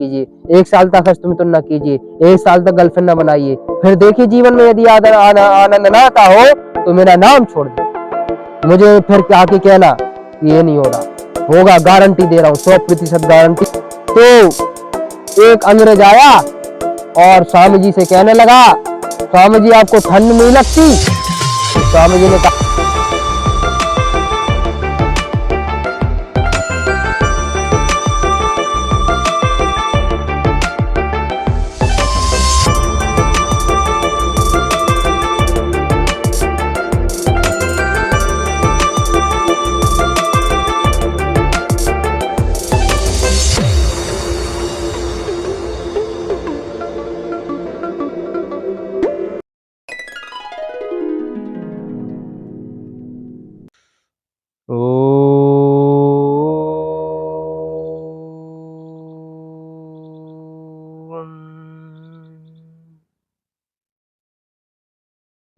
कीजिए, 1 साल तक हस्तमिथुन न कीजिए, 1 साल तक गर्लफ्रेंड न बनाइए, फिर देखिए जीवन में यदि आनंद ना आता हो तो मेरा नाम छोड़ दे। मुझे फिर आके कहना ये नहीं हो रहा, होगा, गारंटी दे रहा हूँ, 100% गारंटी। तो एक अंग्रेज आया और स्वामी जी से कहने लगा, स्वामी जी आपको ठंड नहीं लगती? स्वामी जी ने कहा,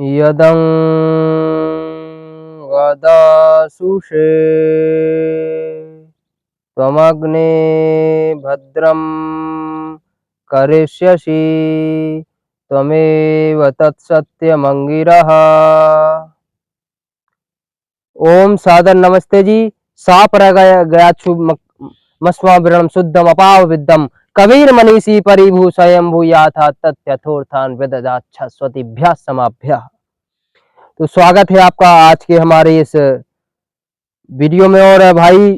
यदं वदासुषे त्वमग्ने भद्रं करिष्यसि त्वमेव तत्सत्यमंगिरः। ओम सादर नमस्ते जी। साप रह गया मस्वावरणम शुद्धम अपाव विद्दम कबीर मनीषी परिभू स्वयं भूया था तथ्यथोर्थान विददाच्छ स्वतिभ्य समाभ्य। तो स्वागत है आपका आज के हमारे इस वीडियो में। और भाई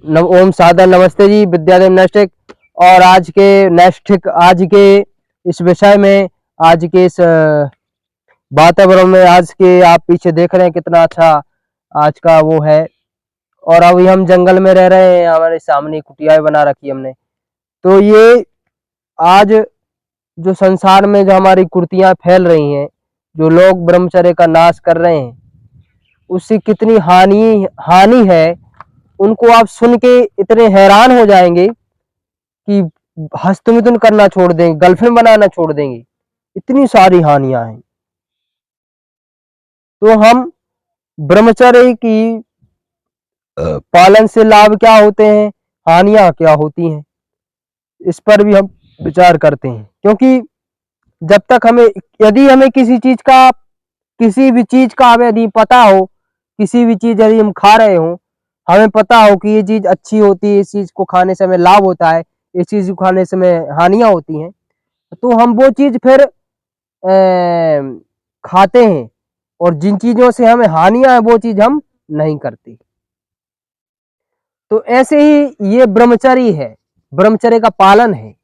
ओम सादर नमस्ते जी, विद्यादेव नैष्ठिक। और आज के इस विषय में, आज के इस वातावरण में, आज के आप पीछे देख रहे हैं कितना अच्छा आज का वो है। और अभी हम जंगल में रह रहे हैं, हमारे सामने कुटिया बना रखी हमने। तो ये आज जो संसार में जो हमारी कुर्तियां फैल रही हैं, जो लोग ब्रह्मचर्य का नाश कर रहे हैं, उससे कितनी हानि है, उनको आप सुन के इतने हैरान हो जाएंगे कि हस्तमिथुन करना छोड़ देंगे, गर्लफ्रेंड बनाना छोड़ देंगे, इतनी सारी हानियां हैं। तो हम ब्रह्मचर्य की पालन से लाभ क्या होते हैं, हानियां क्या होती हैं, इस पर भी हम विचार करते हैं। क्योंकि जब तक यदि हमें किसी भी चीज का हमें यदि पता हो, किसी भी चीज यदि हम खा रहे हो, हमें पता हो कि ये चीज अच्छी होती है, इस चीज को खाने से हमें लाभ होता है, इस चीज को खाने से हमें हानियां होती हैं, तो हम वो चीज फिर खाते हैं। और जिन चीजों से हमें हानियां है वो चीज हम नहीं करते। तो ऐसे ही ये ब्रह्मचर्य है, ब्रह्मचर्य का पालन है।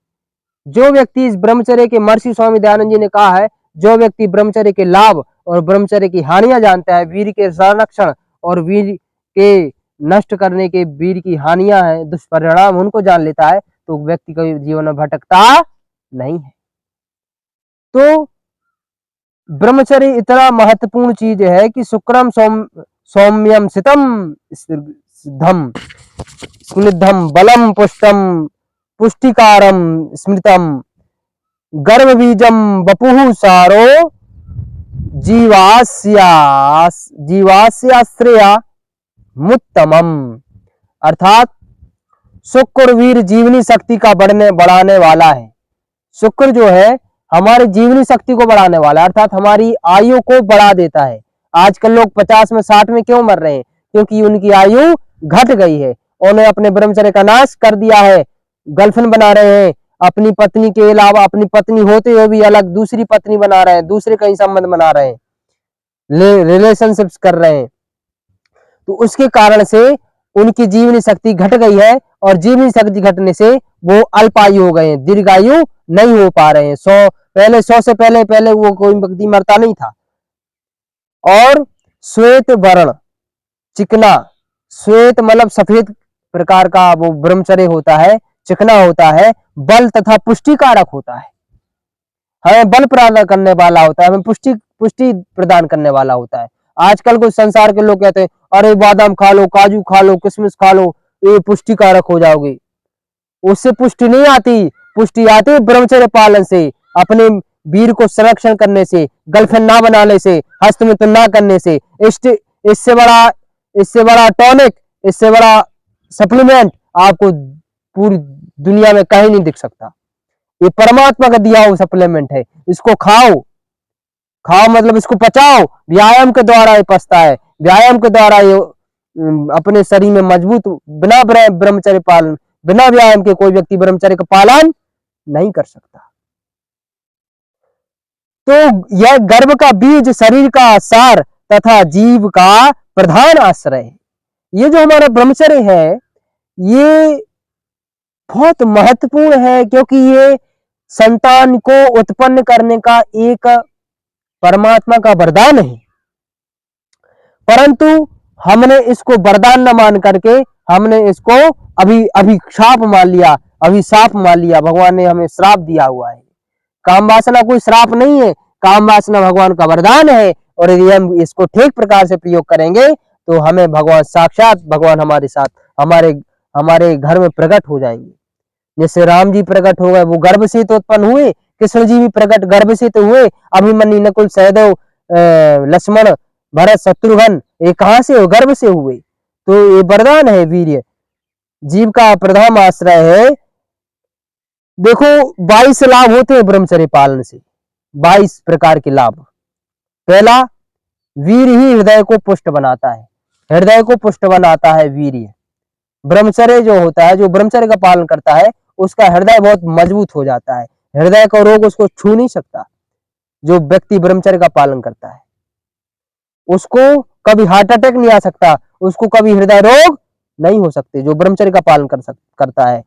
जो व्यक्ति इस ब्रह्मचर्य के, महर्षि स्वामी दयानंद जी ने कहा है, जो व्यक्ति ब्रह्मचर्य के लाभ और ब्रह्मचर्य की हानियां जानता है, वीर के संरक्षण और वीर के नष्ट करने के, वीर की हानियां हैं, दुष्परिणाम उनको जान लेता है, तो व्यक्ति का जीवन में भटकता नहीं है। तो ब्रह्मचर्य इतना महत्वपूर्ण चीज है कि शुक्रम सौम्यम सितम सिद्धम स्निग्धम बलम पुष्टम पुष्टिकारम स्मृतम गर्भबीजम वपुः सारो जीवास्याश्रया मुत्तमम। अर्थात शुक्र वीर जीवनी शक्ति का बढ़ाने वाला है। शुक्र जो है हमारी जीवनी शक्ति को बढ़ाने वाला है, अर्थात हमारी आयु को बढ़ा देता है। आजकल लोग 50 में 60 में क्यों मर रहे हैं? क्योंकि उनकी आयु घट गई है, उन्होंने अपने ब्रह्मचर्य का नाश कर दिया है, गर्लफ्रेंड बना रहे हैं, अपनी पत्नी के अलावा, अपनी पत्नी होते हुए भी अलग दूसरी पत्नी बना रहे हैं, दूसरे कहीं संबंध बना रहे हैं, रिलेशनशिप्स कर रहे हैं। तो उसके कारण से उनकी जीवनी शक्ति घट गई है, और जीवनी शक्ति घटने से वो अल्पायु हो गए हैं, दीर्घायु नहीं हो पा रहे हैं। 100 से पहले वो कोई व्यक्ति मरता नहीं था। और श्वेत वर्ण, चिकना, श्वेत मतलब सफेद प्रकार का वो ब्रह्मचर्य होता है, चिकना होता है, बल तथा पुष्टि कारक होता है, हमें बल प्रदान करने वाला होता है, हमें पुष्टि प्रदान करने वाला होता है। आजकल कुछ संसार के लोग कहते हैं, अरे बादाम खा लो, काजू खा लो, किशमिश खा लो, ये पुष्टि कारक हो जाओगे। उससे पुष्टि नहीं आती, पुष्टि आती है ब्रह्मचर्य पालन से, अपने वीर को संरक्षण करने से, गर्लफ्रेंड ना बनाने से, हस्तमिथुन ना करने से। इससे बड़ा टॉनिक, इससे बड़ा सप्लीमेंट आपको पूरी दुनिया में कहीं नहीं दिख सकता। ये परमात्मा का दिया हुआ सप्लीमेंट है, इसको खाओ। खाओ मतलब इसको पचाओ, व्यायाम के द्वारा ये पचता है, व्यायाम के द्वारा ये अपने शरीर में मजबूत। बिना ब्रह्मचर्य पालन, बिना व्यायाम के कोई व्यक्ति ब्रह्मचर्य का पालन नहीं कर सकता। तो यह गर्भ का बीज शरीर का सार तथा जीव का प्रधान आश्रय है। ये जो हमारा ब्रह्मचर्य है ये बहुत महत्वपूर्ण है, क्योंकि ये संतान को उत्पन्न करने का एक परमात्मा का वरदान है। परंतु हमने इसको वरदान न मान करके हमने इसको अभिशाप मान लिया, अभिशाप मान लिया। भगवान ने हमें श्राप दिया हुआ है। काम वासना कोई श्राप नहीं है, काम वासना भगवान का वरदान है। और यदि हम इसको ठीक प्रकार से प्रयोग करेंगे तो हमें भगवान साक्षात भगवान हमारे साथ हमारे घर में प्रकट हो जाएंगे। जैसे राम जी प्रकट हो गए, वो गर्भ से तो उत्पन्न हुए, कृष्ण जी भी प्रकट गर्भ से तो हुए। अभिमन्यु नकुल सहदेव लक्ष्मण भरत शत्रुघ्न ये कहां से हो? गर्भ से हुए। तो ये वरदान है, वीर्य जीव का प्रधान आश्रय है। देखो 22 लाभ होते हैं ब्रह्मचर्य पालन से, 22 प्रकार के लाभ। पहला, वीर ही हृदय को पुष्ट बनाता है। हृदय को पुष्ट बनाता है वीर्य। ब्रह्मचर्य जो होता है, जो ब्रह्मचर्य का पालन करता है उसका हृदय बहुत मजबूत हो जाता है। हृदय का रोग उसको छू नहीं सकता। जो व्यक्ति ब्रह्मचर्य का पालन करता है उसको कभी हार्ट अटैक नहीं आ सकता, उसको कभी हृदय रोग नहीं हो सकते, जो ब्रह्मचर्य का पालन करता है।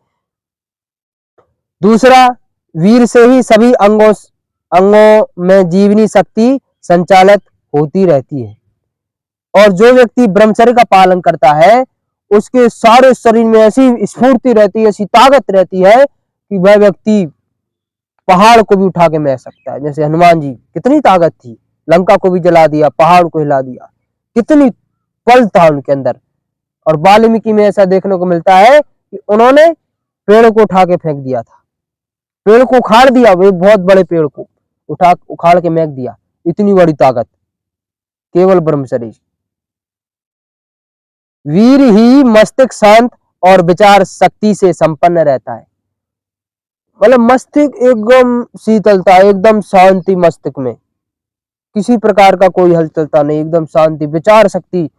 दूसरा, वीर से ही सभी अंगों में जीवनी शक्ति संचालित होती रहती है। और जो व्यक्ति ब्रह्मचर्य का पालन करता है उसके सारे शरीर में ऐसी स्फूर्ति रहती है, ऐसी ताकत रहती है कि वह व्यक्ति पहाड़ को भी उठा के मैं सकता है। जैसे हनुमान जी, कितनी ताकत थी, लंका को भी जला दिया, पहाड़ को हिला दिया, कितनी बल था उनके अंदर। और वाल्मीकि में ऐसा देखने को मिलता है कि उन्होंने पेड़ को उठा के फेंक दिया था, पेड़ को उखाड़ दिया, वे बहुत बड़े पेड़ को उखाड़ के फेंक दिया। इतनी बड़ी ताकत केवल ब्रह्मचर्य। वीर ही मस्तिष्क शांत और विचार शक्ति से संपन्न रहता है। मतलब मस्तिष्क एकदम शीतलता, एकदम शांति, मस्तिष्क में किसी प्रकार का कोई हलचलता नहीं, एकदम शांति, विचार शक्ति।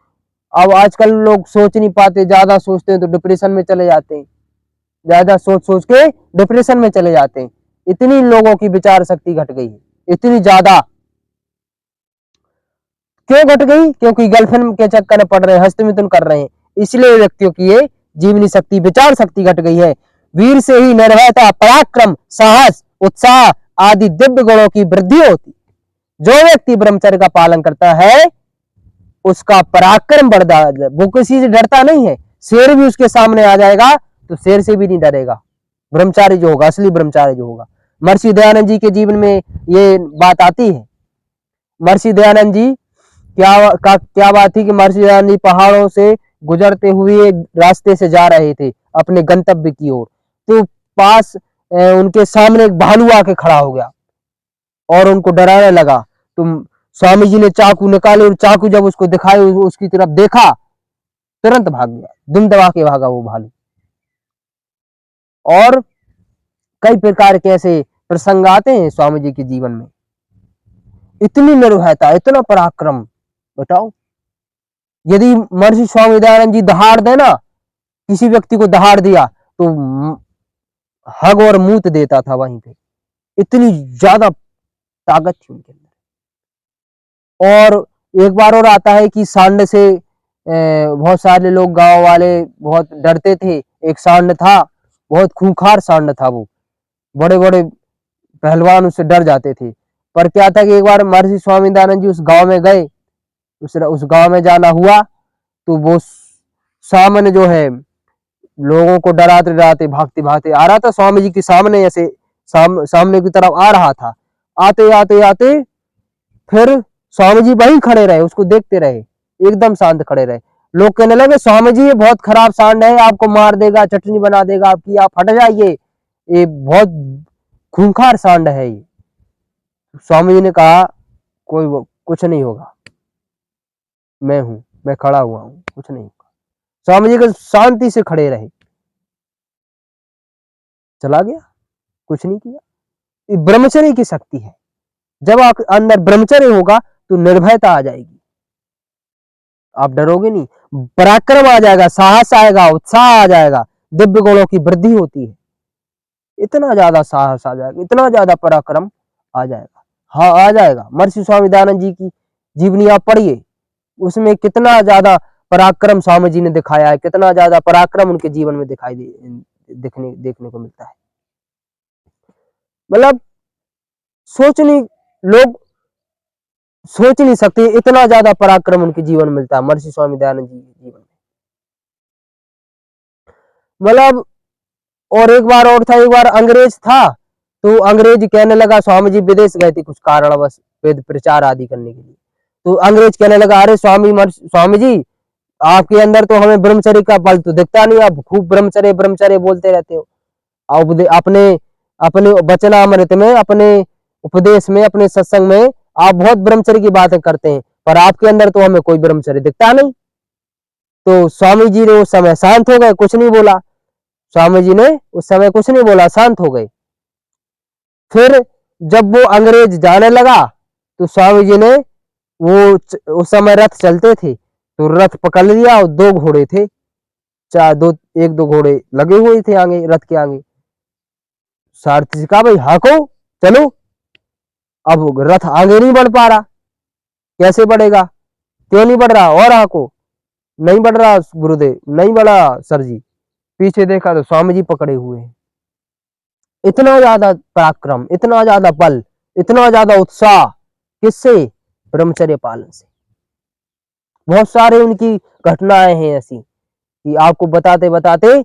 अब आजकल लोग सोच नहीं पाते, ज्यादा सोचते हैं तो डिप्रेशन में चले जाते हैं, ज्यादा सोच के डिप्रेशन में चले जाते हैं। इतनी लोगों की विचार शक्ति घट गई है, इतनी ज्यादा। क्यों घट गई? क्योंकि गर्लफ्रेंड के चक्कर में पड़ रहे हैं, हस्तमिथुन कर रहे हैं, इसलिए व्यक्तियों की ये जीवनी शक्ति, विचार शक्ति घट गई है। वीर से ही निर्भयता, पराक्रम, साहस, उत्साह आदि दिव्य गुणों की वृद्धि होती। जो व्यक्ति ब्रह्मचर्य का पालन करता है उसका पराक्रम बढ़ता है, वो किसी से डरता नहीं है। शेर भी उसके सामने आ जाएगा तो शेर से भी नहीं डरेगा। ब्रह्मचारी जो होगा, असली ब्रह्मचारी जो होगा। महर्षि दयानंद जी के जीवन में ये बात आती है। महर्षि दयानंद जी क्या बात थी कि महर्षि दयानंद जी पहाड़ों से गुजरते हुए रास्ते से जा रहे थे अपने गंतव्य की ओर। तो पास उनके सामने एक भालू आके खड़ा हो गया और उनको डराने लगा। तो स्वामी जी ने चाकू निकाले और चाकू जब उसको दिखाए, उसकी तरफ देखा, तुरंत भाग गया, दुम दबा के भागा वो भालू। और कई प्रकार के ऐसे प्रसंग आते हैं स्वामी जी के जीवन में। इतनी निर्भयता, इतना पराक्रम, बताओ। यदि महर्षि स्वामी दयानंद जी दहाड़ देना, किसी व्यक्ति को दहाड़ दिया तो हग और मूत देता था वहीं पे, इतनी ज्यादा ताकत थी उनके अंदर। और एक बार और आता है कि सांड से बहुत सारे लोग, गांव वाले बहुत डरते थे। एक सांड था, बहुत खूंखार सांड था वो, बड़े बड़े पहलवान उससे डर जाते थे। पर क्या था कि एक बार महर्षि स्वामी दयानंद जी उस गांव में गए, उस गांव में जाना हुआ तो वो सामने जो है लोगों को डराते डराते भागते भागते आ रहा था स्वामी जी के सामने, ऐसे सामने की तरफ आ रहा था। आते आते आते फिर स्वामी जी वहीं खड़े रहे, उसको देखते रहे, एकदम शांत खड़े रहे। लोग कहने लगे स्वामी जी ये बहुत खराब सांड है, आपको मार देगा, चटनी बना देगा आपकी, आप हट जाइए, ये बहुत खूंखार सांड है ये। स्वामी जी ने कहा कोई कुछ नहीं होगा, मैं हूं, मैं खड़ा हुआ हूं, कुछ नहीं होगा। स्वामी जी को शांति से खड़े रहे। चला गया, कुछ नहीं किया। ये ब्रह्मचर्य की शक्ति है। जब आप अंदर ब्रह्मचर्य होगा तो निर्भयता आ जाएगी, आप डरोगे नहीं, पराक्रम आ जाएगा, साहस आएगा, उत्साह आ जाएगा, दिव्य गुणों की वृद्धि होती है। इतना ज्यादा साहस आ जाएगा, इतना ज्यादा पराक्रम आ जाएगा। हाँ, आ जाएगा। महर्षि स्वामी दयानंद जी की जीवनी आप पढ़िए, उसमें कितना ज्यादा पराक्रम स्वामी जी ने दिखाया है, कितना ज्यादा पराक्रम उनके जीवन में देखने को मिलता है। मतलब लोग सोच नहीं सकते, इतना ज्यादा पराक्रम उनके जीवन में मिलता है, महर्षि स्वामी दयानंद जी के जीवन में। मतलब और एक बार और था, एक बार अंग्रेज था, तो अंग्रेज कहने लगा, स्वामी जी विदेश गए थे कुछ कारणवश वेद प्रचार आदि करने के लिए, तो अंग्रेज कहने लगा, अरे स्वामी जी आपके अंदर तो हमें ब्रह्मचर्य का बल तो दिखता नहीं, आप खूब ब्रह्मचर्य ब्रह्मचर्य बोलते रहते हो, अपने अपने वचनामृत में, अपने उपदेश में, अपने सत्संग में आप बहुत ब्रह्मचर्य की बातें करते हैं, पर आपके अंदर तो हमें कोई ब्रह्मचर्य दिखता नहीं। तो स्वामी जी ने उस समय शांत हो गए, कुछ नहीं बोला। स्वामी जी ने उस समय कुछ नहीं बोला, शांत हो गए। फिर जब वो अंग्रेज जाने लगा तो स्वामी जी ने, वो उस समय रथ चलते थे, तो रथ पकड़ लिया और दो घोड़े थे, एक दो घोड़े लगे हुए थे आगे, रथ के आगे। सारथी से कहा, भाई हाको, चलो। अब रथ आगे नहीं बढ़ पा रहा, कैसे बढ़ेगा, क्यों नहीं बढ़ रहा, और हाको, नहीं बढ़ रहा गुरुदेव, नहीं बढ़ा सर जी। पीछे देखा तो स्वामी जी पकड़े हुए हैं। इतना ज्यादा पराक्रम, इतना ज्यादा बल, इतना ज्यादा उत्साह, किससे? ब्रह्मचर्य पालन से। बहुत सारे उनकी घटनाएं हैं ऐसी कि आपको बताते बताते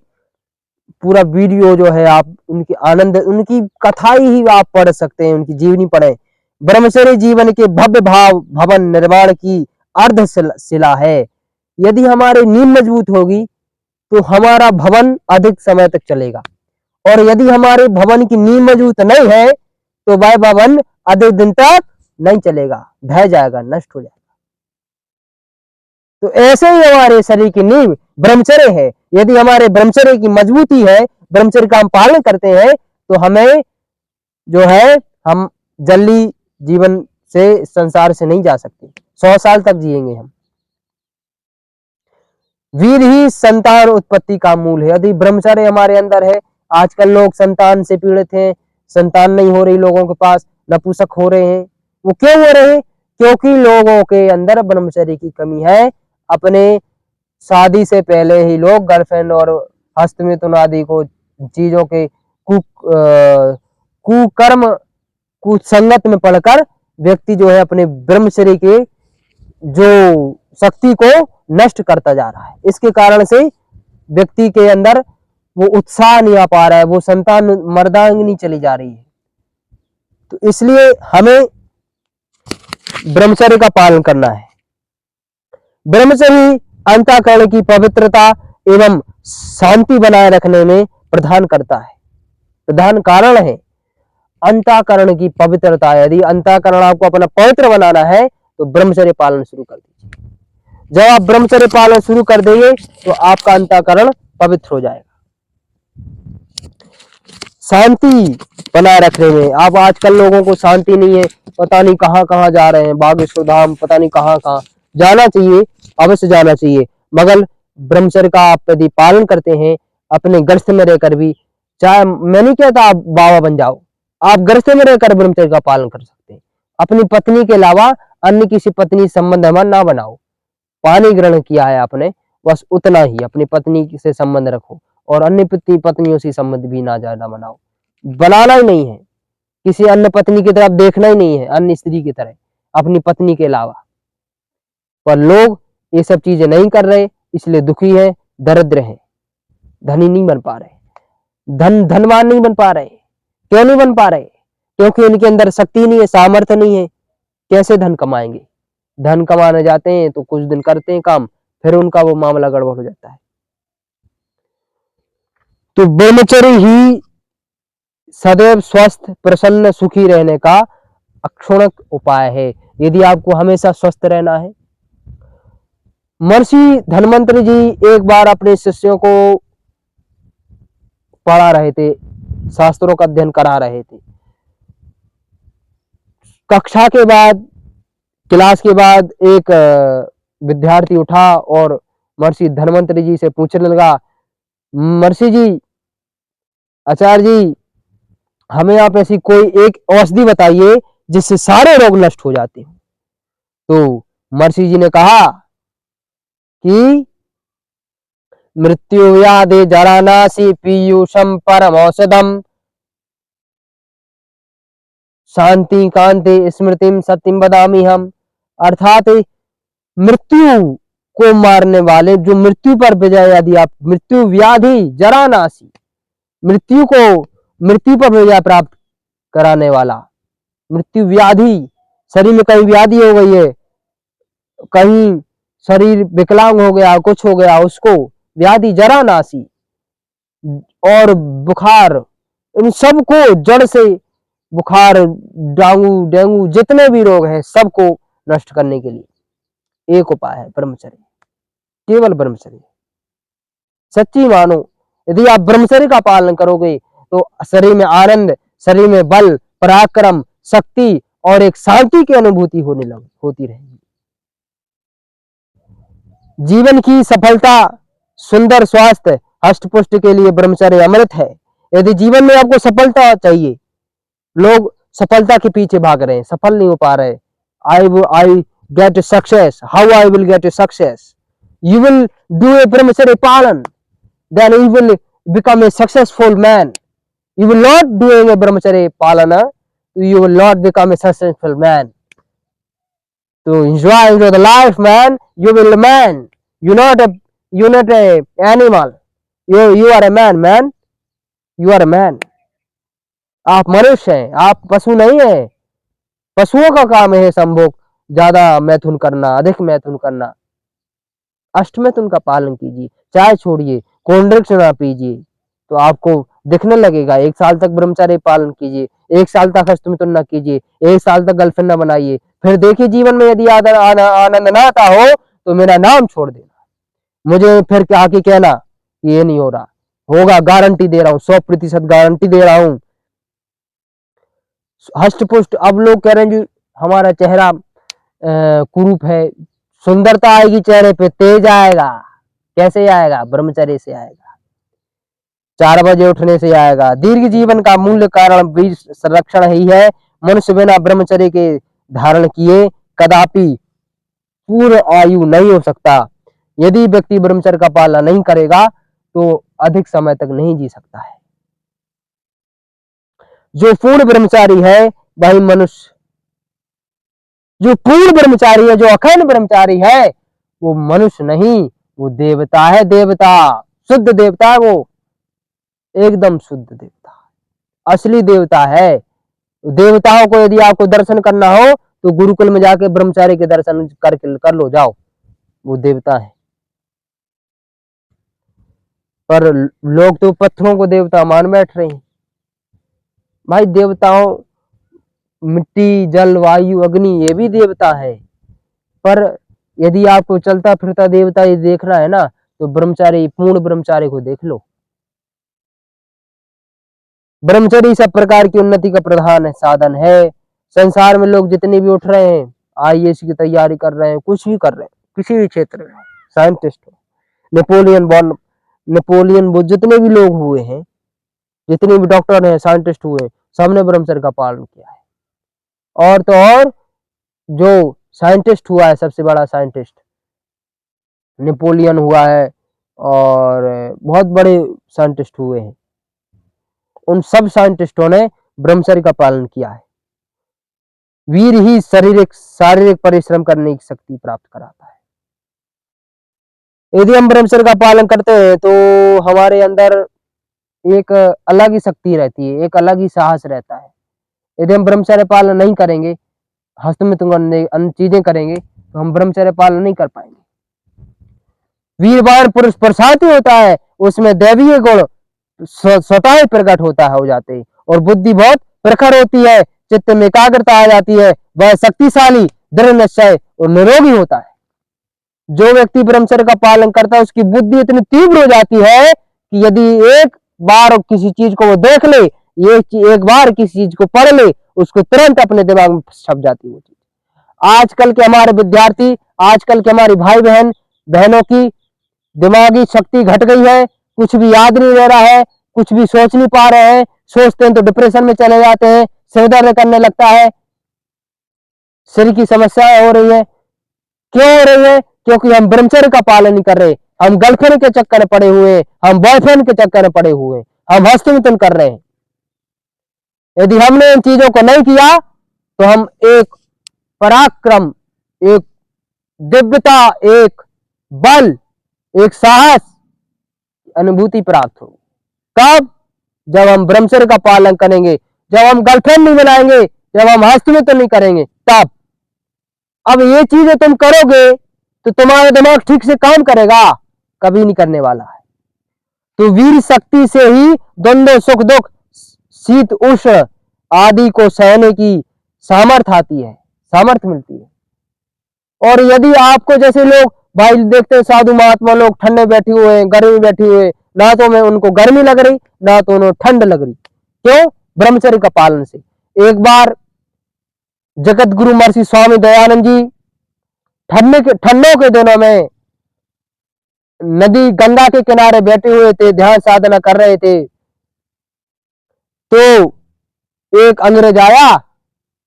पूरा वीडियो जो है, आप उनकी कथा ही आप पढ़ सकते हैं, उनकी जीवनी पढ़े। ब्रह्मचर्य जीवन के भव्य भवन निर्माण की अर्धशिला है। यदि हमारी नींव मजबूत होगी तो हमारा भवन अधिक समय तक चलेगा, और यदि हमारे भवन की नींव मजबूत नहीं है तो वह भवन अधिक दिन तक नहीं चलेगा, ढह जाएगा, नष्ट हो जाएगा। तो ऐसे ही हमारे शरीर की नींव ब्रह्मचर्य है। यदि हमारे ब्रह्मचर्य की मजबूती है, ब्रह्मचर्य का हम पालन करते हैं, तो हमें जो है, हम जल्दी जीवन से, संसार से नहीं जा सकते, 100 साल तक जिएंगे हम। वीर ही संतान उत्पत्ति का मूल है। यदि ब्रह्मचर्य हमारे अंदर है, आजकल लोग संतान से पीड़ित हैं, संतान नहीं हो रही लोगों के पास, नपुंसक हो रहे हैं। वो क्यों हो रहे हैं? क्योंकि लोगों के अंदर ब्रह्मचर्य की कमी है। अपने शादी से पहले ही लोग गर्लफ्रेंड और हस्तमिथुन आदि को चीजों के कुकर्म, कुसंगत में पढ़कर व्यक्ति जो है अपने ब्रह्मचर्य के जो शक्ति को नष्ट करता जा रहा है। इसके कारण से व्यक्ति के अंदर वो उत्साह नहीं आ पा रहा है, वो संतान मर्दांगिनी चली जा रही है। तो इसलिए हमें ब्रह्मचर्य का पालन करना है। ब्रह्मचर्य अंतःकरण की पवित्रता एवं शांति बनाए रखने में प्रधान कारण है। अंतःकरण की पवित्रता, यदि अंतःकरण आपको अपना पवित्र बनाना है तो ब्रह्मचर्य पालन शुरू कर दीजिए। जब आप ब्रह्मचर्य पालन शुरू कर देंगे तो आपका अंतःकरण पवित्र हो जाएगा। शांति बनाए रखने में, आप आजकल लोगों को शांति नहीं है, पता नहीं कहां कहां जा रहे हैं, बागेश्वर धाम, पता नहीं कहां कहां जाना चाहिए, अवश्य जाना चाहिए, मगर ब्रह्मचर्य का आप यदि पालन करते हैं, अपने गृहस्थ में रहकर भी, चाहे मैं नहीं कहता आप बाबा बन जाओ, आप गृहस्थ में रहकर ब्रह्मचर्य का पालन कर सकते हैं। अपनी पत्नी के अलावा अन्य किसी पत्नी संबंध ना बनाओ। पानी ग्रहण किया है आपने, बस उतना ही अपनी पत्नी से संबंध रखो, और अन्य पत्नियों से संबंध भी ना ज्यादा बनाओ, बनाना ही नहीं है, किसी अन्य पत्नी की तरफ देखना ही नहीं है, अन्य स्त्री की तरह, अपनी पत्नी के अलावा। पर लोग ये सब चीजें नहीं कर रहे, इसलिए दुखी है, दरिद्र है, धनी नहीं बन पा रहे, धनवान नहीं बन पा रहे। क्यों नहीं बन पा रहे? क्योंकि इनके अंदर शक्ति नहीं है, सामर्थ्य नहीं है। कैसे धन कमाएंगे? धन कमाने जाते हैं तो कुछ दिन करते हैं काम, फिर उनका वो मामला गड़बड़ हो जाता है। तो ब्रह्मचर्य ही सदैव स्वस्थ, प्रसन्न, सुखी रहने का अक्षुण्ण उपाय है। यदि आपको हमेशा स्वस्थ रहना है। महर्षि धन्वंतरि जी एक बार अपने शिष्यों को पढ़ा रहे थे शास्त्रों का अध्ययन करा रहे थे। कक्षा के बाद, क्लास के बाद एक विद्यार्थी उठा और महर्षि धन्वंतरि जी से पूछने लगा, महर्षि जी, आचार्य जी, हमें आप ऐसी कोई एक औषधि बताइए जिससे सारे रोग नष्ट हो जाते हैं। तो महर्षि जी ने कहा कि मृत्यु व्याधि जरानासी पीयूषम परम औषधम शांति कांति स्मृतिम सत्यम बदामी हम। अर्थात मृत्यु को मारने वाले, जो मृत्यु पर विजय, यदि आप मृत्यु व्याधि जरानासी, मृत्यु पर विजय प्राप्त कराने वाला, मृत्यु व्याधि, शरीर में कहीं व्याधि हो गई है, कहीं शरीर विकलांग हो गया, कुछ हो गया, उसको व्याधि जरानासी, और बुखार, इन सबको जड़ से, बुखार, डेंगू जितने भी रोग हैं सबको नष्ट करने के लिए एक उपाय है ब्रह्मचर्य, केवल ब्रह्मचर्य। सच्ची मानो, यदि आप ब्रह्मचर्य का पालन करोगे तो शरीर में आनंद, शरीर में बल, पराक्रम, शक्ति और एक शांति की अनुभूति होती रहेगी। जीवन की सफलता, सुंदर स्वास्थ्य, हष्ट-पुष्ट के लिए ब्रह्मचर्य अमृत है। यदि जीवन में आपको सफलता चाहिए, लोग सफलता के पीछे भाग रहे हैं, सफल नहीं हो पा रहे। I get success. How I will get a success? You will do a brahmacharya palan, then you will become a successful man. You will not doing a brahmacharya palana, you will not become a successful man. To enjoy the life, man, you will a man. You're not a animal. You are a man. You are a man. आप मनुष्य हैं, आप पशु नहीं है। पशुओं का काम है संभोग, ज्यादा मैथुन करना, अधिक मैथुन करना। अष्टमैथुन का पालन कीजिए, चाय छोड़िए, कोल्ड ड्रिंक्स ना पीजिए, तो आपको दिखने लगेगा। 1 साल तक ब्रह्मचर्य पालन कीजिए, 1 साल तक अष्टमैथुन ना कीजिए, 1 साल तक गर्लफ्रेंड ना बनाइए, फिर देखिए जीवन में यदि आनंद ना आता हो तो मेरा नाम छोड़ देना, मुझे फिर आके कहना ये नहीं हो रहा, होगा, गारंटी दे रहा हूँ, 100% गारंटी दे रहा हूँ। हष्ट-पुष्ट, अब लोग कह रहे हैं जी हमारा चेहरा कुरूप है, सुंदरता आएगी चेहरे पे, तेज आएगा। कैसे आएगा? ब्रह्मचर्य से आएगा, 4 बजे उठने से आएगा। दीर्घ जीवन का मूल्य कारण बीज संरक्षण ही है। मनुष्य बिना ब्रह्मचर्य के धारण किए कदापि पूर्ण आयु नहीं हो सकता। यदि व्यक्ति ब्रह्मचर्य का पालन नहीं करेगा तो अधिक समय तक नहीं जी सकता है। जो पूर्ण ब्रह्मचारी है वही मनुष्य, जो पूर्ण ब्रह्मचारी है, जो अखंड ब्रह्मचारी है, वो मनुष्य नहीं, वो देवता है। देवता, शुद्ध देवता है, वो एकदम शुद्ध देवता, असली देवता है। देवताओं को यदि आपको दर्शन करना हो तो गुरुकुल में जाके ब्रह्मचारी के दर्शन कर लो, जाओ, वो देवता है। पर लोग तो पत्थरों को देवता मान बैठ रहे हैं। भाई देवताओं, मिट्टी, जल, वायु, अग्नि, ये भी देवता है। पर यदि आपको चलता फिरता देवता ये देखना है ना, तो ब्रह्मचारी, पूर्ण ब्रह्मचारी को देख लो। ब्रह्मचर्य सब प्रकार की उन्नति का प्रधान साधन है। संसार में लोग जितने भी उठ रहे हैं, IAS की तैयारी कर रहे हैं, कुछ भी कर रहे हैं, किसी भी क्षेत्र में, साइंटिस्ट हो, नेपोलियन वो जितने भी लोग हुए हैं, जितने भी डॉक्टर हैं, साइंटिस्ट हुए, सबने ब्रह्मचर्य का पालन किया है। और तो और जो साइंटिस्ट हुआ है, सबसे बड़ा साइंटिस्ट नेपोलियन हुआ है, और बहुत बड़े साइंटिस्ट हुए हैं, उन सब साइंटिस्टों ने ब्रह्मचर्य का पालन किया है। वीर ही शारीरिक परिश्रम करने की शक्ति प्राप्त कराता है। यदि हम ब्रह्मचर्य का पालन करते हैं तो हमारे अंदर एक अलग ही शक्ति रहती है, एक अलग ही साहस रहता है। यदि हम ब्रह्मचर्य पालन नहीं करेंगे, हस्तमैथुन अन्य चीजें करेंगे, तो हम ब्रह्मचर्य पालन नहीं कर पाएंगे। वीरवान पुरुष पुरुषार्थी होता है, उसमें दैवीय गुण स्वतः ही प्रकट हो जाते हैं, और बुद्धि बहुत प्रखर होती है, चित्त में एकाग्रता आ जाती है, वह शक्तिशाली, दृढ़ निश्चय और निरोगी होता है। जो व्यक्ति ब्रह्मचर्य का पालन करता है, उसकी बुद्धि इतनी तीव्र हो जाती है कि यदि एक बार किसी चीज को वो देख ले, एक बार किसी चीज को पढ़ ले उसको तुरंत अपने दिमाग में छप जाती है वो चीज। आजकल के हमारे विद्यार्थी, आजकल के हमारे भाई बहनों की दिमागी शक्ति घट गई है, कुछ भी याद नहीं रह रहा है, कुछ भी सोच नहीं पा रहे हैं, सोचते हैं तो डिप्रेशन में चले जाते हैं, सिर दर्द करने लगता है, सिर की समस्याएं हो रही है। क्यों हो रही है? क्योंकि हम ब्रह्मचर्य का पालन नहीं कर रहे, हम गर्लफ्रेंड के चक्कर में पड़े हुए, हम बॉयफ्रेंड के चक्कर में पड़े हुए, हम हस्तमिथुन कर रहे हैं। यदि हमने इन चीजों को नहीं किया तो हम एक पराक्रम, एक दिव्यता, एक बल, एक साहस अनुभूति प्राप्त हो। कब? जब हम ब्रह्मचर्य का पालन करेंगे, जब हम गर्लफ्रेंड नहीं बनाएंगे, जब हम हस्तमिथुन नहीं करेंगे, तब। अब ये चीजें तुम करोगे तो तुम्हारा दिमाग ठीक से काम करेगा? कभी नहीं करने वाला है। तो वीर शक्ति से ही द्वंद्व, सुख दुख, शीत उष्ण आदि को सहने की सामर्थ्य आती है, सामर्थ्य मिलती है। और यदि आपको जैसे लोग भाई देखते हैं, साधु महात्मा लोग ठंडे बैठे हुए हैं, गर्मी बैठी हुए, ना तो में उनको गर्मी लग रही, ना तो उन्हें ठंड लग रही। क्यों? ब्रह्मचर्य का पालन से। एक बार जगत गुरु महर्षि स्वामी दयानंद जी ठंडों के दिनों में नदी गंगा के किनारे बैठे हुए थे, ध्यान साधना कर रहे थे। तो एक अंग्रेज आया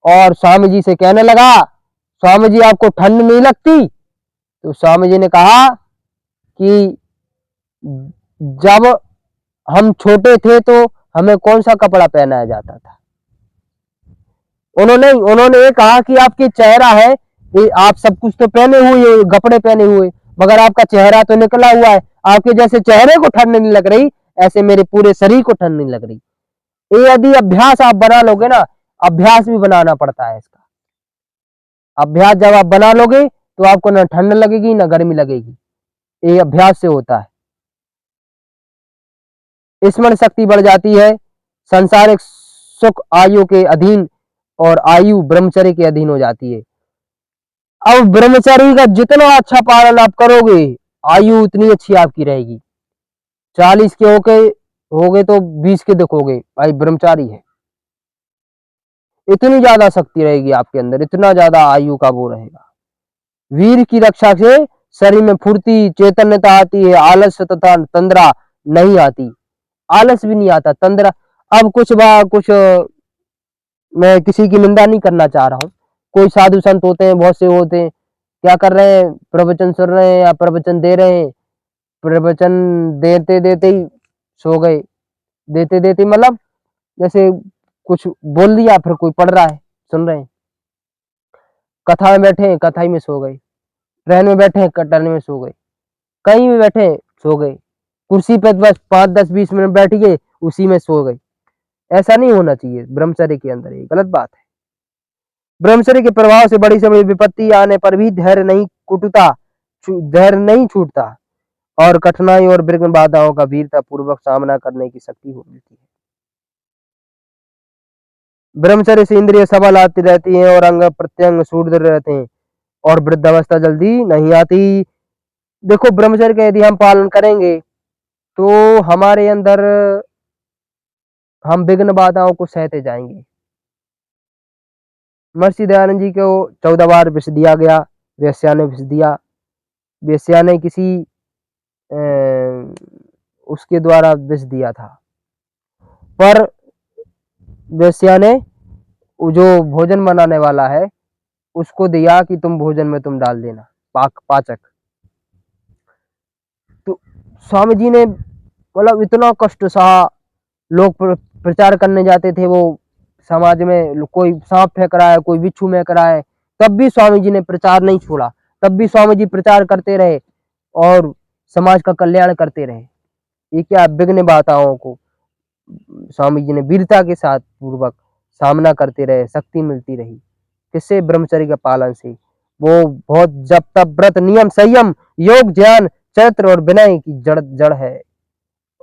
और स्वामी जी से कहने लगा, स्वामी जी आपको ठंड नहीं लगती? तो स्वामी जी ने कहा कि जब हम छोटे थे तो हमें कौन सा कपड़ा पहनाया जाता था। उन्होंने ये कहा कि आपकी चेहरा है, ये आप सब कुछ तो पहने हुए, कपड़े पहने हुए, मगर आपका चेहरा तो निकला हुआ है। आपके जैसे चेहरे को ठंड नहीं लग रही, ऐसे मेरे पूरे शरीर को ठंड नहीं लग रही। ये यदि अभ्यास आप बना लोगे ना, अभ्यास भी बनाना पड़ता है इसका। अभ्यास जब आप बना लोगे तो आपको ना ठंड लगेगी ना गर्मी लगेगी। ये अभ्यास से होता है। स्मरण शक्ति बढ़ जाती है, संसारिक सुख आयु के अधीन और आयु ब्रह्मचर्य के अधीन हो जाती है। अब ब्रह्मचर्य का जितना अच्छा पालन आप करोगे, आयु उतनी अच्छी आपकी रहेगी। 40 के हो गए तो 20 के दिखोगे, भाई ब्रह्मचारी है। इतनी ज्यादा शक्ति रहेगी आपके अंदर, इतना ज्यादा आयु का वो रहेगा। वीर की रक्षा से शरीर में फुर्ती, चैतन्यता आती है, आलस तथा तंद्रा नहीं आती। आलस भी नहीं आता, तंद्रा। अब कुछ मैं किसी की निंदा नहीं करना चाह रहा हूँ। कोई साधु संत होते हैं, बहुत से होते हैं, क्या कर रहे हैं, प्रवचन सुन रहे हैं या प्रवचन दे रहे हैं, प्रवचन देते देते ही सो गए, देते देते मतलब जैसे कुछ बोल दिया, फिर कोई पढ़ रहा है, सुन रहे हैं। कथा में बैठे हैं, कथा ही में सो गए, ट्रेन में बैठे हैं, ट्रेन में सो गए, कहीं भी बैठे हैं, सो गए, कुर्सी पे बस 5-10-20 मिनट बैठ गए, उसी में सो गए। ऐसा नहीं होना चाहिए ब्रह्मचर्य के अंदर, ये गलत बात है। ब्रह्मचर्य के प्रभाव से बड़ी से बड़ी विपत्ति आने पर भी धैर्य नहीं छूटता और कठिनाई और विघ्न बाधाओं का वीरता पूर्वक सामना करने की शक्ति हो मिलती है। ब्रह्मचर्य से इंद्रिय सबल आती रहती हैं और अंग प्रत्यंग सुदृढ़ रहते हैं और वृद्धावस्था जल्दी नहीं आती। देखो, ब्रह्मचर्य का यदि हम पालन करेंगे तो हमारे अंदर हम विघ्न बाधाओं को सहते जाएंगे। महर्षि दयानंद जी को 14 बार विष दिया गया, वेश्या ने विष दिया। वेश्या ने किसी उसके द्वारा विष दिया था, पर वेश्या ने जो भोजन बनाने वाला है उसको दिया कि तुम भोजन में तुम डाल देना, पाचक। तो स्वामी जी ने मतलब इतना कष्ट सहा। लोग प्रचार करने जाते थे, वो समाज में कोई सांप फेंक रहा है, कोई बिच्छू फेंक रहा है, तब भी स्वामी जी ने प्रचार नहीं छोड़ा, तब भी स्वामी जी प्रचार करते रहे और समाज का कल्याण करते रहे। ये क्या विघ्न बाधाओं को स्वामी जी ने वीरता के साथ पूर्वक सामना करते रहे, शक्ति मिलती रही। किससे? ब्रह्मचर्य के पालन से। वो बहुत जप तप व्रत नियम संयम योग ज्ञान चरित्र और विनय की जड़ है।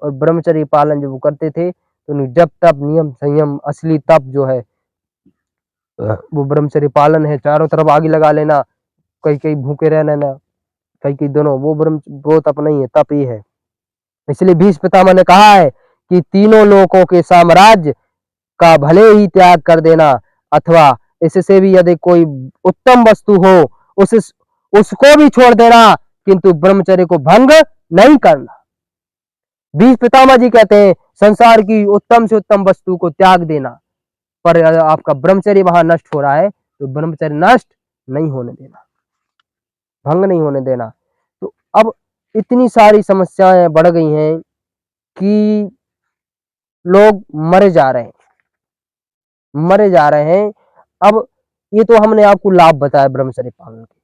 और ब्रह्मचर्य पालन जब वो करते थे तो जप तप नियम संयम असली तप जो है वो ब्रह्मचर्य पालन है। चारों तरफ आग लगा लेना, कहीं कहीं भूखे रहना ना, कहीं कहीं दोनों, वो तप नहीं है, तप ही है। इसलिए भीष्म पितामह ने कहा है कि तीनों लोकों के साम्राज्य का भले ही त्याग कर देना, अथवा इससे भी यदि कोई उत्तम वस्तु हो उस उसको भी छोड़ देना, किंतु ब्रह्मचर्य को भंग नहीं करना। बीज पितामह जी कहते हैं संसार की उत्तम से उत्तम वस्तु को त्याग देना, पर आपका ब्रह्मचर्य वहां नष्ट हो रहा है तो ब्रह्मचर्य नष्ट नहीं होने देना, भंग नहीं होने देना। तो अब इतनी सारी समस्याएं बढ़ गई हैं कि लोग मरे जा रहे हैं, मरे जा रहे हैं। अब ये तो हमने आपको लाभ बताया ब्रह्मचर्य पालन के,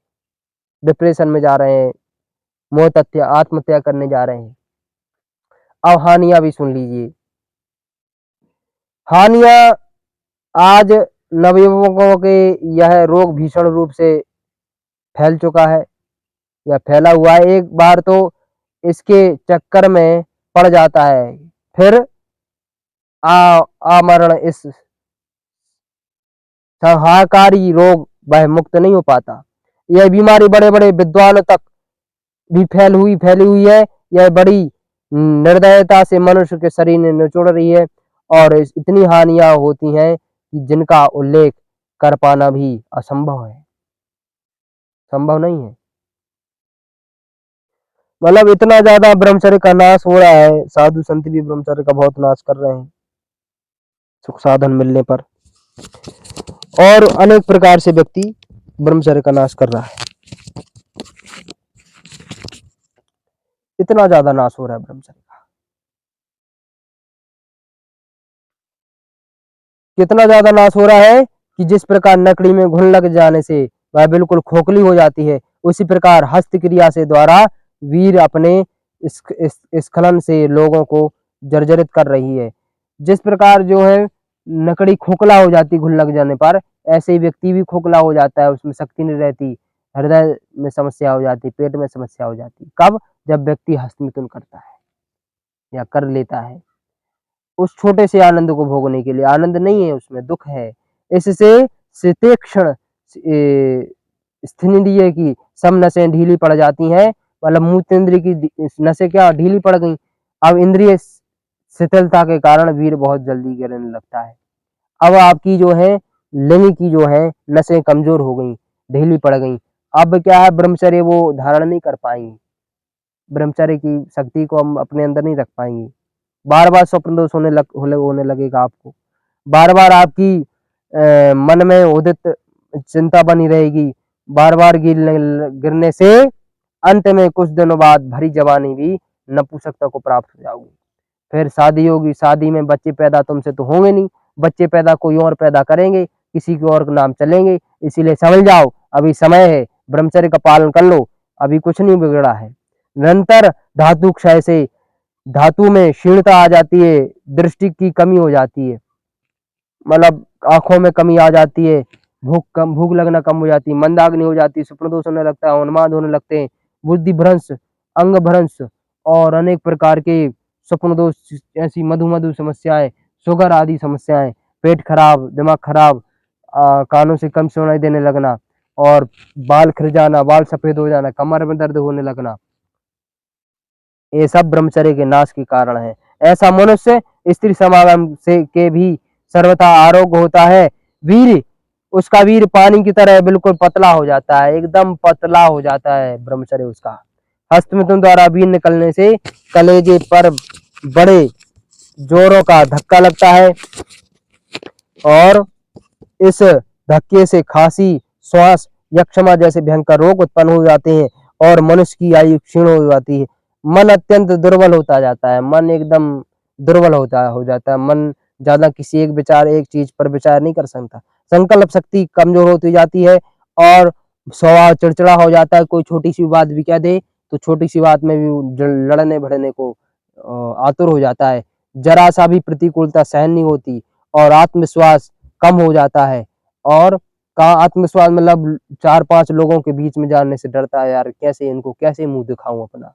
डिप्रेशन में जा रहे हैं, मौत हत्या आत्महत्या करने जा रहे हैं। अब हानियां भी सुन लीजिए। हानियां आज नवयुवकों के यह रोग भीषण रूप से फैल चुका है या फैला हुआ है। एक बार तो इसके चक्कर में पड़ जाता है, फिर आमरण इस संहारकारी रोग वह मुक्त नहीं हो पाता। यह बीमारी बड़े बड़े विद्वानों तक भी फैली हुई है। यह बड़ी निर्दयता से मनुष्य के शरीर में निचोड़ रही है और इतनी हानियां होती हैं कि जिनका उल्लेख कर पाना भी असंभव है, संभव नहीं है। मतलब इतना ज्यादा ब्रह्मचर्य का नाश हो रहा है, साधु संत भी ब्रह्मचर्य का बहुत नाश कर रहे हैं सुख साधन मिलने पर, और अनेक प्रकार से व्यक्ति ब्रह्मचर्य का नाश कर रहा है। इतना ज्यादा नाश हो रहा है ब्रह्मचर्य का, कितना ज्यादा नाश हो रहा है कि जिस प्रकार लकड़ी में घुन लग जाने से वह बिल्कुल खोखली हो जाती है, उसी प्रकार हस्त क्रिया से द्वारा वीर अपने स्खलन से लोगों को जर्जरित कर रही है। जिस प्रकार जो है लकड़ी खोखला हो जाती घुन लग जाने पर, ऐसे ही व्यक्ति भी खोखला हो जाता है, उसमें शक्ति नहीं रहती, हृदय में समस्या हो जाती, पेट में समस्या हो जाती। कब? जब व्यक्ति हस्तमिथुन करता है या कर लेता है उस छोटे से आनंद को भोगने के लिए। आनंद नहीं है, उसमें दुख है। इससे शितेक्षण स्थिनिंद्रिय की सब नसें ढीली पड़ जाती हैं, मतलब मूत्र इंद्रिय की नसें क्या ढीली पड़ गई। अब इंद्रिय शिथिलता के कारण वीर बहुत जल्दी गिरने लगता है। अब आपकी जो है लिंग की जो है नसें कमजोर हो गई, ढीली पड़ गई। अब क्या है, ब्रह्मचर्य वो धारण नहीं कर पाएंगे, ब्रह्मचर्य की शक्ति को हम अपने अंदर नहीं रख पाएंगे। बार बार स्वप्न दोष होने लगेगा आपको, बार बार आपकी मन में उदित चिंता बनी रहेगी, बार बार गिरने से अंत में कुछ दिनों बाद भरी जवानी भी नपुंसकता को प्राप्त हो जाओगी। फिर शादी होगी, शादी में बच्चे पैदा तुमसे तो होंगे नहीं, बच्चे पैदा कोई और पैदा करेंगे, किसी के और नाम चलेंगे। इसीलिए समझ जाओ अभी समय है, ब्रह्मचर्य का पालन कर लो, अभी कुछ नहीं बिगड़ा है। निरंतर धातु क्षय से धातु में क्षीणता आ जाती है, दृष्टि की कमी हो जाती है, मतलब आंखों में कमी आ जाती है, भूख लगना कम हो जाती है, मंदाग्नि हो जाती है, स्वप्न दोष होने लगता है, उन्माद होने लगते हैं, बुद्धि भ्रंश, अंग भ्रंश और अनेक प्रकार के स्वप्न दोष, ऐसी मधु समस्याएं, शुगर आदि समस्याएं, पेट खराब, दिमाग खराब, कानों से कम सुनाई देने लगना और बाल खिल जाना, बाल सफेद हो जाना, कमर में दर्द होने लगना, ये सब ब्रह्मचर्य के नाश के कारण है। ऐसा मनुष्य स्त्री समागम से के भी सर्वथा आरोग्य होता है। वीर उसका वीर पानी की तरह बिल्कुल पतला हो जाता है, एकदम पतला हो जाता है ब्रह्मचर्य उसका। हस्तमिथुन द्वारा वीर निकलने से कलेजे पर बड़े जोरों का धक्का लगता है और इस धक्के से खांसी, श्वास, यक्षमा जैसे भयंकर रोग उत्पन्न हो जाते हैं और मनुष्य की आयु क्षीण हो जाती है। मन अत्यंत दुर्बल होता जाता है, मन एकदम दुर्बल हो जाता है। मन ज्यादा किसी एक चीज पर विचार नहीं कर सकता, संकल्प शक्ति कमजोर होती जाती है और स्वभाव चिड़चिड़ा हो जाता है। कोई छोटी सी बात भी कह दे तो छोटी सी बात में भी लड़ने भिड़ने को आतुर हो जाता है। जरा सा भी प्रतिकूलता सहन नहीं होती और आत्मविश्वास कम हो जाता है। और का आत्मविश्वास मतलब 4-5 लोगों के बीच में जाने से डरता है, यार कैसे इनको कैसे मुंह दिखाऊं अपना,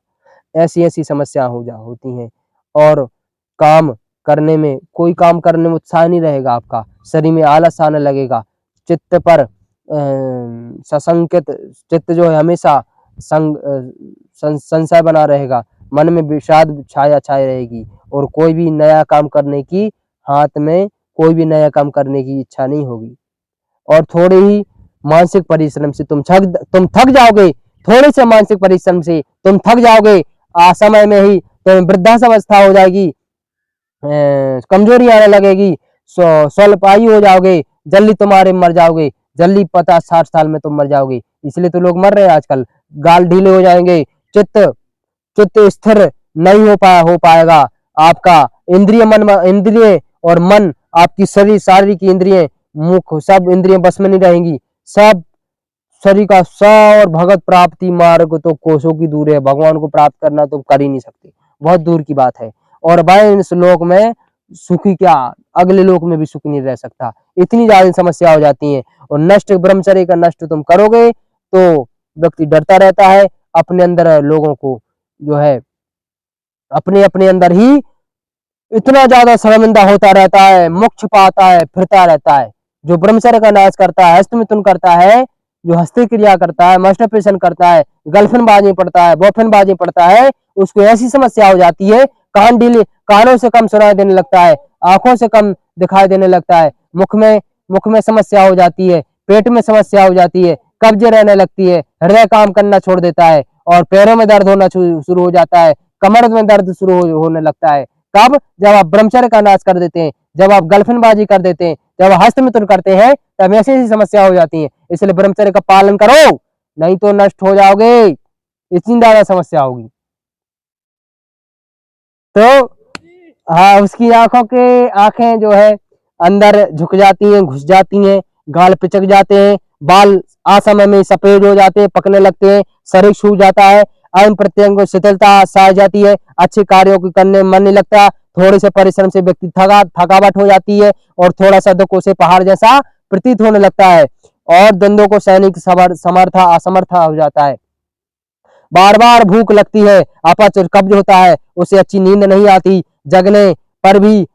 ऐसी ऐसी समस्या होती हैं। और काम करने में, कोई काम करने में उत्साह नहीं रहेगा आपका, शरीर में आलस आने लगेगा, चित्त पर सशंकित चित्त जो है हमेशा संशय बना रहेगा, मन में विषाद छाया रहेगी और कोई भी नया काम करने की हाथ में कोई भी नया काम करने की इच्छा नहीं होगी। और थोड़े ही मानसिक परिश्रम से तुम थक जाओगे, थोड़े से मानसिक परिश्रम से तुम थक जाओगे, समय में ही तो वृद्धावस्था हो जाएगी, कमजोरी आने लगेगी, स्वल्पायु हो जाओगे, जल्दी तुम्हारे मर जाओगे, जल्दी 50-60 साल में तुम मर जाओगे। इसलिए तो लोग मर रहे हैं आजकल, गाल ढीले हो जाएंगे, चित्त चित्त स्थिर नहीं हो पाएगा आपका, इंद्रिय और मन, आपकी शरीर, शारीरिक इंद्रिय, मुख, सब इंद्रिय बस में नहीं रहेंगी, सब शरीर का स और भगत प्राप्ति मार्ग तो कोसों की दूर है, भगवान को प्राप्त करना तो कर ही नहीं सकते, बहुत दूर की बात है। और भाई इस लोक में सुखी क्या, अगले लोक में भी सुखी नहीं रह सकता, इतनी ज्यादा समस्या हो जाती है। और नष्ट ब्रह्मचर्य का नष्ट तुम करोगे तो व्यक्ति डरता रहता है, अपने अंदर लोगों को जो है अपने अपने अंदर ही इतना ज्यादा शर्मिंदा होता रहता है, मोक्ष पाता है, फिरता रहता है। जो ब्रह्मचर्य का नाश करता है, हस्तमिथुन करता है, जो हस्ती क्रिया करता है, मास्टरपेशन करता है, गर्लफ्रेंड बाजी पड़ता है, बॉयफ्रेंड बाजी पड़ता है, उसको ऐसी समस्या हो जाती है, कानों से कम सुनाई देने लगता है, आंखों से कम दिखाई देने लगता है, मुख में समस्या हो जाती है, पेट में समस्या हो जाती है, कब्ज रहने लगती है, हृदय काम करना छोड़ देता है, और पैरों में दर्द होना शुरू हो जाता है, कमर में दर्द शुरू होने लगता है। कब? जब आप ब्रह्मचर्य का नाश कर देते हैं, जब आप गर्लफ्रेंडबाजी कर देते हैं, जब हस्तमिथुन करते हैं, तब ऐसी समस्या हो जाती है। इसलिए ब्रह्मचर्य का पालन करो, नहीं तो नष्ट हो जाओगे, इतनी ज्यादा समस्या होगी। तो हाँ, उसकी आंखें जो है अंदर झुक जाती हैं, घुस जाती हैं, गाल पिचक जाते हैं, बाल असमय में सफेद हो जाते हैं, पकने लगते हैं, शरीर सूख जाता है, अंग प्रत्यंग को शिथिलता सा जाती है, अच्छे कार्यों को करने में मन नहीं लगता, थोड़े से परिश्रम से व्यक्ति थकावट हो जाती है, और थोड़ा सा दुख उसे पहाड़ जैसा प्रतीत होने लगता है, और द्वंद्वों को सैनिक असमर्थ हो जाता है, बार बार भूख लगती है, अपच कब्ज होता है, उसे अच्छी नींद नहीं आती, जगने पर भी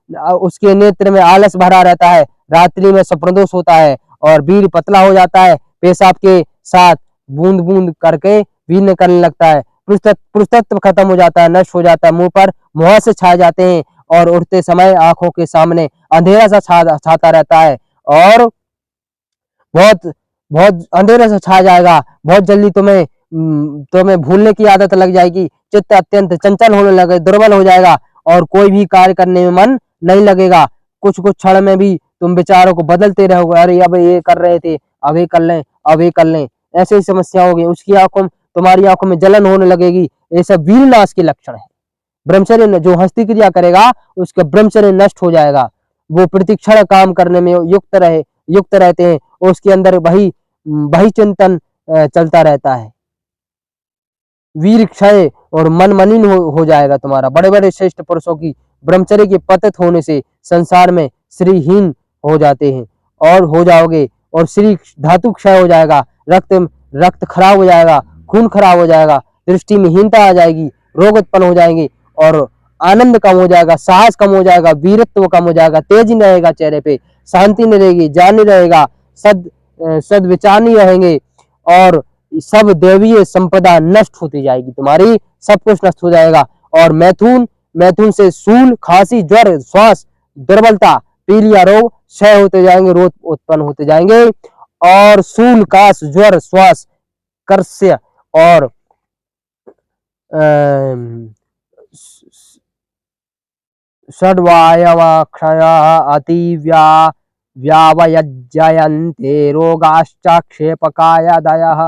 उसके नेत्र में आलस भरा रहता है, रात्रि में स्वप्नदोष होता है, और वीर पतला हो जाता है, पेशाब के साथ बूंद बूंद करके वीर निकलने लगता है, पुरुषत्व खत्म हो जाता है, नष्ट हो जाता है, मुंह पर मुहासे छाए जाते हैं, और उठते समय आंखों के सामने अंधेरा सा छाता रहता है, और बहुत बहुत अंधेरे से छा जाएगा, बहुत जल्दी तुम्हें भूलने की आदत लग जाएगी, चित्त अत्यंत चंचल होने लगे, दुर्बल हो जाएगा, और कोई भी कार्य करने में मन नहीं लगेगा, कुछ कुछ क्षण में भी तुम विचारों को बदलते रहोगे, अरे अब ये कर रहे थे, अब ये कर लें, अब ये कर लें, ऐसे ही समस्या होगी, तुम्हारी आंखों में जलन होने लगेगी, ये सब वीर नाश के लक्षण है। ब्रह्मचर्य जो हस्ती क्रिया करेगा उसका ब्रह्मचर्य नष्ट हो जाएगा, वो प्रतिक्षण काम करने में युक्त रहते हैं, उसके अंदर वही चिंतन चलता रहता है, वीर क्षय और मन मलिन हो जाएगा तुम्हारा। बड़े बड़े श्रेष्ठ पुरुषों की ब्रह्मचर्य के पतित होने से संसार में श्रीहीन हो जाते हैं, और हो जाओगे, और श्री धातु क्षय हो जाएगा, रक्त खराब हो जाएगा, खून खराब हो जाएगा, दृष्टि में हीनता आ जाएगी, रोग उत्पन्न हो जाएंगे, और आनंद कम हो जाएगा, साहस कम हो जाएगा, वीरत्व कम हो जाएगा, तेज नहीं रहेगा चेहरे पे, शांति नहीं रहेगी, ज्ञान नहीं रहेगा, सद विचार नहीं रहेंगे, और सब दैवीय संपदा नष्ट होती जाएगी तुम्हारी, सब कुछ नष्ट हो जाएगा। और मैथुन से सूल, खांसी, ज्वर, श्वास दुर्बलता, पीलिया रोग क्षय होते जाएंगे, रोग उत्पन्न होते जाएंगे, और सूल, काश, ज्वर, श्वास, कर्स्य, और षड्वायवक्षयः व्यावयज्जयन्ते रोगाश्च क्षेपकायदयः।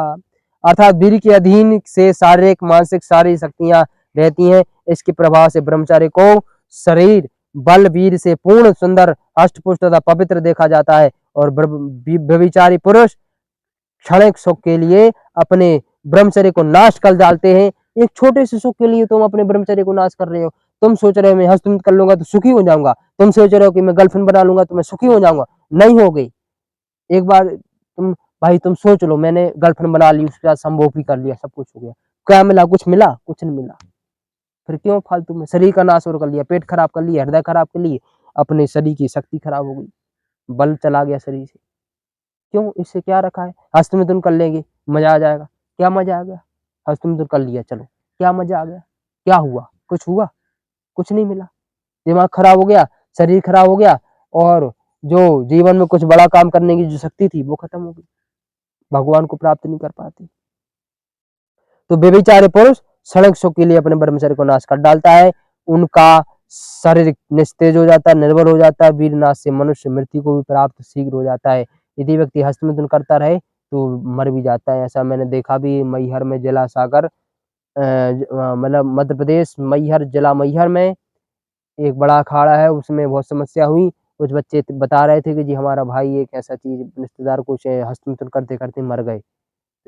अर्थात वीर के अधीन से शारीरिक, मानसिक, सारी शक्तियां रहती हैं, इसके प्रभाव से ब्रह्मचारी को शरीर बल वीर से पूर्ण, सुंदर, हष्टपुष्ट तथा पवित्र देखा जाता है, और व्यभिचारी पुरुष क्षणिक सुख के लिए अपने ब्रह्मचर्य को नाश कर डालते हैं। एक छोटे से सुख के लिए तुम अपने ब्रह्मचर्य को नाश कर रहे हो, तुम सोच रहे हो मैं हस्तमित कर लूंगा तो सुखी हो जाऊंगा, तुम सोच रहे हो कि मैं गर्लफ्रेंड बना लूंगा तो मैं सुखी हो जाऊंगा, नहीं हो गई। एक बार तुम सोच लो, मैंने गर्लफ्रेंड बना ली, उसके बाद संभोग भी कर लिया, सब कुछ हो गया, क्या मिला? कुछ मिला? कुछ नहीं मिला। फिर क्यों फालतू में शरीर का नाश और कर लिया, पेट खराब कर लिया, हृदय खराब कर लिए, अपने शरीर की शक्ति खराब हो गई, बल चला गया शरीर से। क्यों? इससे क्या रखा है? हस्तमिथुन कर लेंगे, मजा आ जाएगा। क्या मजा आ गया? हस्तमिथुन कर लिया, चलो क्या मजा आ गया? क्या हुआ? कुछ हुआ? कुछ नहीं मिला। दिमाग खराब हो गया, शरीर खराब हो गया, और जो जीवन में कुछ बड़ा काम करने की जो शक्ति थी वो खत्म हो गई, भगवान को प्राप्त नहीं कर पाते। तो व्यभिचारी पुरुष क्षणिक सुख के लिए अपने ब्रह्मचर्य को नाश कर डालता है, उनका शरीर निस्तेज हो जाता है, निर्बल हो जाता है, वीरनाश से मनुष्य मृत्यु को भी प्राप्त शीघ्र हो जाता है। यदि व्यक्ति हस्तमैथुन करता रहे तो मर भी जाता है। ऐसा मैंने देखा भी मैहर में, जिला सागर मतलब मध्य प्रदेश मैहर, जिला मैहर में एक बड़ा अखाड़ा है, उसमें बहुत समस्या हुई। कुछ बच्चे बता रहे थे कि जी हमारा भाई एक ऐसा चीज रिश्तेदार कुछ हस्तमैथुन करते करते मर गए।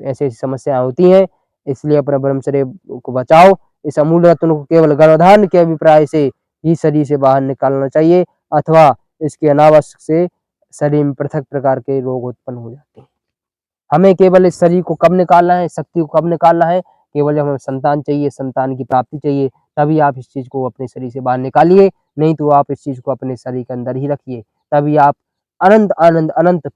ऐसी ऐसी समस्याएं होती हैं, इसलिए अपने ब्रह्मचर्य को बचाओ। इस अमूल्य रत्न को केवल गर्भाधान के अभिप्राय से ही शरीर से बाहर निकालना चाहिए, अथवा इसके अनावश्यक से शरीर में पृथक प्रकार के रोग उत्पन्न हो जाते हैं। हमें केवल इस शरीर को कब निकालना है, इस शक्ति को कब निकालना है, केवल जब हमें संतान चाहिए, संतान की प्राप्ति चाहिए, तभी आप इस चीज को अपने शरीर से बाहर निकालिए। नहीं तो आप इस चीज को अपने शरीर के अंदर ही रखिए, तभी आप अनंत आनंद, अनंत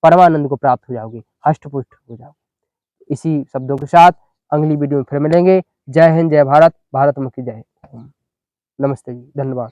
परमानंद को प्राप्त हो जाओगे, हष्ट पुष्ट हो जाओगे। इसी शब्दों के साथ अगली वीडियो में फिर मिलेंगे। जय हिंद, जय भारत, भारत मां की जय। नमस्ते जी, धन्यवाद।